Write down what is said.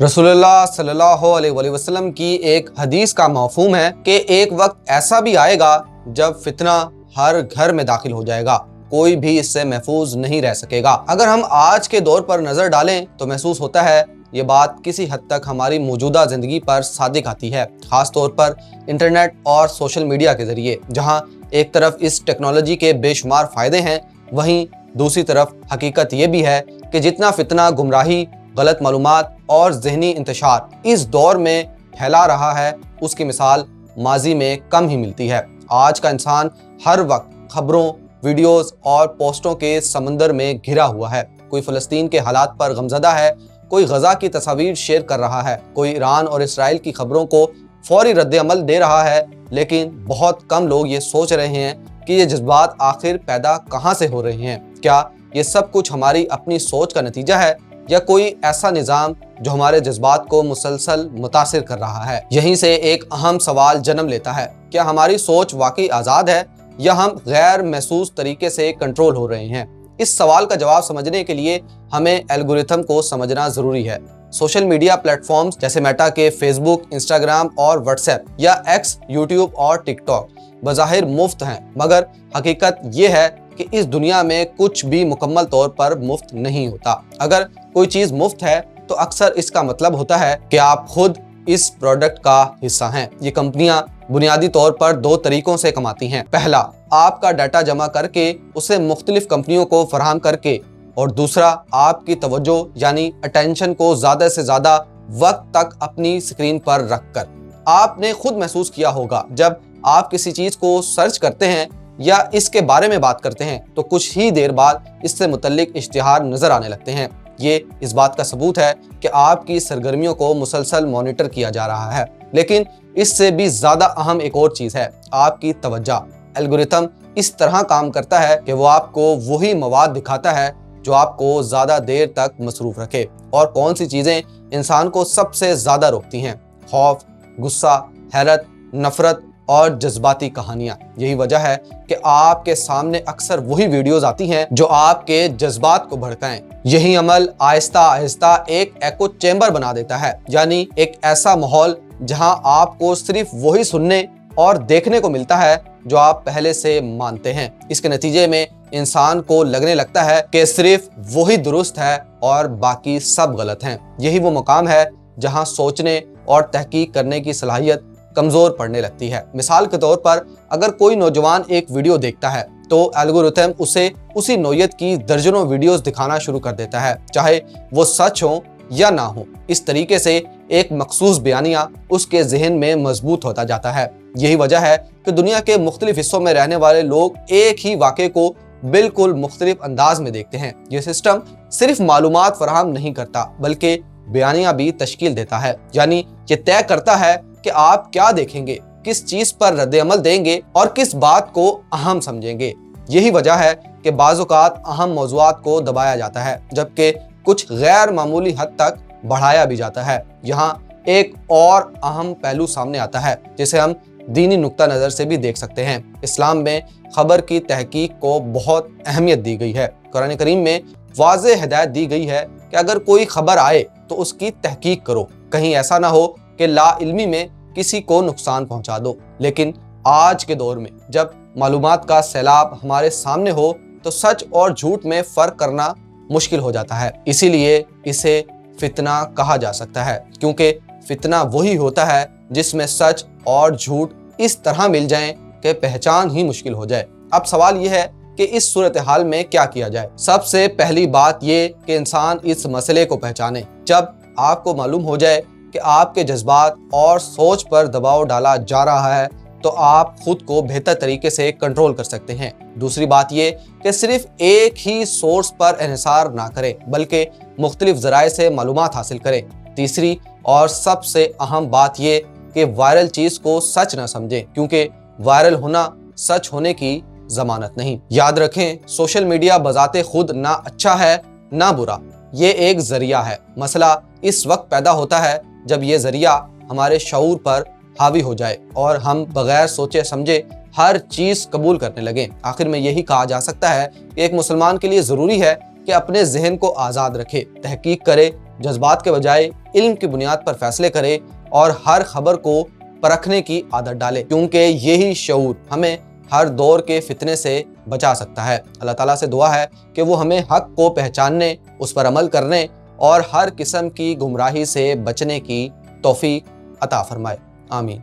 रसूलुल्लाह सल्लल्लाहु अलैहि वसल्लम की एक हदीस का मफ़हूम है कि एक वक्त ऐसा भी आएगा जब फितना हर घर में दाखिल हो जाएगा, कोई भी इससे महफूज नहीं रह सकेगा। अगर हम आज के दौर पर नज़र डालें तो महसूस होता है ये बात किसी हद तक हमारी मौजूदा ज़िंदगी पर सादिक आती है, ख़ास तौर पर इंटरनेट और सोशल मीडिया के ज़रिए। जहाँ एक तरफ इस टेक्नोलॉजी के बेशुमार फ़ायदे हैं, वहीं दूसरी तरफ हकीकत ये भी है कि जितना फितना, गुमराही, गलत मालूमात और ज़हनी इंतशार इस दौर में फैला रहा है, उसकी मिसाल माजी में कम ही मिलती है। आज का इंसान हर वक्त खबरों, वीडियोस और पोस्टों के समंदर में घिरा हुआ है। कोई फ़लस्तीन के हालात पर गमज़दा है, कोई गज़ा की तस्वीर शेयर कर रहा है, कोई ईरान और इसराइल की खबरों को फौरी रद्द-ए-अमल दे रहा है। लेकिन बहुत कम लोग ये सोच रहे हैं कि ये जज्बात आखिर पैदा कहाँ से हो रहे हैं। क्या ये सब कुछ हमारी अपनी सोच का नतीजा है या कोई ऐसा निज़ाम जो हमारे जज्बात को मुसलसल मुतासिर कर रहा है? यहीं से एक अहम सवाल जन्म लेता है, क्या हमारी सोच वाकई आज़ाद है या हम गैर महसूस तरीके से कंट्रोल हो रहे हैं? इस सवाल का जवाब समझने के लिए हमें एल्गोरिथम को समझना ज़रूरी है। सोशल मीडिया प्लेटफॉर्म्स जैसे मेटा के फेसबुक, इंस्टाग्राम और व्हाट्सएप या एक्स, यूट्यूब और टिकटॉक बज़ाहिर मुफ्त हैं, मगर हकीकत ये है कि इस दुनिया में कुछ भी मुकम्मल तौर पर मुफ्त नहीं होता। अगर कोई चीज़ मुफ्त है तो अक्सर इसका मतलब होता है कि आप खुद इस प्रोडक्ट का हिस्सा हैं। ये कंपनियां बुनियादी तौर पर दो तरीकों से कमाती हैं। पहला, आपका डाटा जमा करके उसे मुख्तलिफ कंपनियों को फराहम करके, और दूसरा, आपकी तवज्जो यानी अटेंशन को ज़्यादा से ज़्यादा वक्त तक अपनी स्क्रीन पर रख कर। आपने खुद महसूस किया होगा, जब आप किसी चीज़ को सर्च करते हैं या इसके बारे में बात करते हैं तो कुछ ही देर बाद इससे मुतल्लिक इश्तिहार नज़र आने लगते हैं। ये इस बात का सबूत है कि आपकी सरगर्मियों को मुसलसल मॉनिटर किया जा रहा है। लेकिन इससे भी ज़्यादा अहम एक और चीज़ है, आपकी तवज्जो। एल्गोरिथम इस तरह काम करता है कि वो आपको वही मवाद दिखाता है जो आपको ज़्यादा देर तक मसरूफ़ रखे। और कौन सी चीज़ें इंसान को सबसे ज़्यादा रोकती हैं? खौफ, गुस्सा, हैरत, नफ़रत और जज्बाती कहानियाँ। यही वजह है कि आपके सामने अक्सर वही वीडियोस आती हैं जो आपके जज्बात को भड़काएं। यही अमल आहिस्ता आहिस्ता एक एको चैम्बर बना देता है, यानी एक ऐसा माहौल जहां आपको सिर्फ वही सुनने और देखने को मिलता है जो आप पहले से मानते हैं। इसके नतीजे में इंसान को लगने लगता है कि सिर्फ वही दुरुस्त है और बाकी सब गलत हैं। यही वो मकाम है जहां सोचने और तहकीक करने की सलाहियत कमज़ोर पड़ने लगती है। मिसाल के तौर पर, अगर कोई नौजवान एक वीडियो देखता है तो एल्गोरिथम उसे उसी नौयत की दर्जनों वीडियोस दिखाना शुरू कर देता है, चाहे वो सच हो या ना हो। इस तरीके से एक मखसूस बयानिया उसके जहन में मजबूत होता जाता है। यही वजह है कि दुनिया के मुख्तलिफ हिस्सों में रहने वाले लोग एक ही वाक़े को बिल्कुल मुख्तलिफ अंदाज में देखते हैं। ये सिस्टम सिर्फ मालूमात फराहम नहीं करता, बल्कि बयानिया भी तश्कील देता है, यानी ये तय करता है कि आप क्या देखेंगे, किस चीज़ पर रद्द-ए-अमल देंगे और किस बात को अहम समझेंगे। यही वजह है कि बाज़ औक़ात अहम मौज़ूआत को दबाया जाता है, जबकि कुछ गैर मामूली हद तक बढ़ाया भी जाता है। यहाँ एक और अहम पहलू सामने आता है, जिसे हम दीनी नुक्ता नज़र से भी देख सकते हैं। इस्लाम में खबर की तहकीक को बहुत अहमियत दी गई है। कुरान करीम में वाज़ेह हिदायत दी गई है कि अगर कोई खबर आए तो उसकी तहकीक करो, कहीं ऐसा ना हो कि ला इल्मी में किसी को नुकसान पहुंचा दो। लेकिन आज के दौर में जब मालूमात का सैलाब हमारे सामने हो तो सच और झूठ में फ़र्क करना मुश्किल हो जाता है। इसीलिए इसे फितना कहा जा सकता है, क्योंकि फितना वही होता है जिसमें सच और झूठ इस तरह मिल जाएं कि पहचान ही मुश्किल हो जाए। अब सवाल यह है कि इस सूरत हाल में क्या किया जाए। सबसे पहली बात ये कि इंसान इस मसले को पहचाने। जब आपको मालूम हो जाए कि आपके जज्बात और सोच पर दबाव डाला जा रहा है तो आप खुद को बेहतर तरीके से कंट्रोल कर सकते हैं। दूसरी बात ये कि सिर्फ एक ही सोर्स पर इन्हिसार ना करें, बल्कि मुख्तलिफ ज़राए से मालूमात हासिल करें। तीसरी और सबसे अहम बात ये कि वायरल चीज़ को सच ना समझें, क्योंकि वायरल होना सच होने की ज़मानत नहीं। याद रखें, सोशल मीडिया बज़ाते खुद ना अच्छा है ना बुरा, ये एक ज़रिया है। मसला इस वक्त पैदा होता है जब ये ज़रिया हमारे शऊर पर हावी हो जाए और हम बग़ैर सोचे समझे हर चीज़ कबूल करने लगें। आखिर में यही कहा जा सकता है कि एक मुसलमान के लिए ज़रूरी है कि अपने जहन को आज़ाद रखे, तहकीक करे جذبات کے بجائے علم کی بنیاد پر فیصلے کرے اور ہر خبر کو پرکھنے کی عادت ڈالے، کیونکہ یہی شعور ہمیں ہر دور کے فتنے سے بچا سکتا ہے۔ اللہ تعالیٰ سے دعا ہے کہ وہ ہمیں حق کو پہچاننے، اس پر عمل کرنے اور ہر قسم کی گمراہی سے بچنے کی توفیق عطا فرمائے۔ آمین۔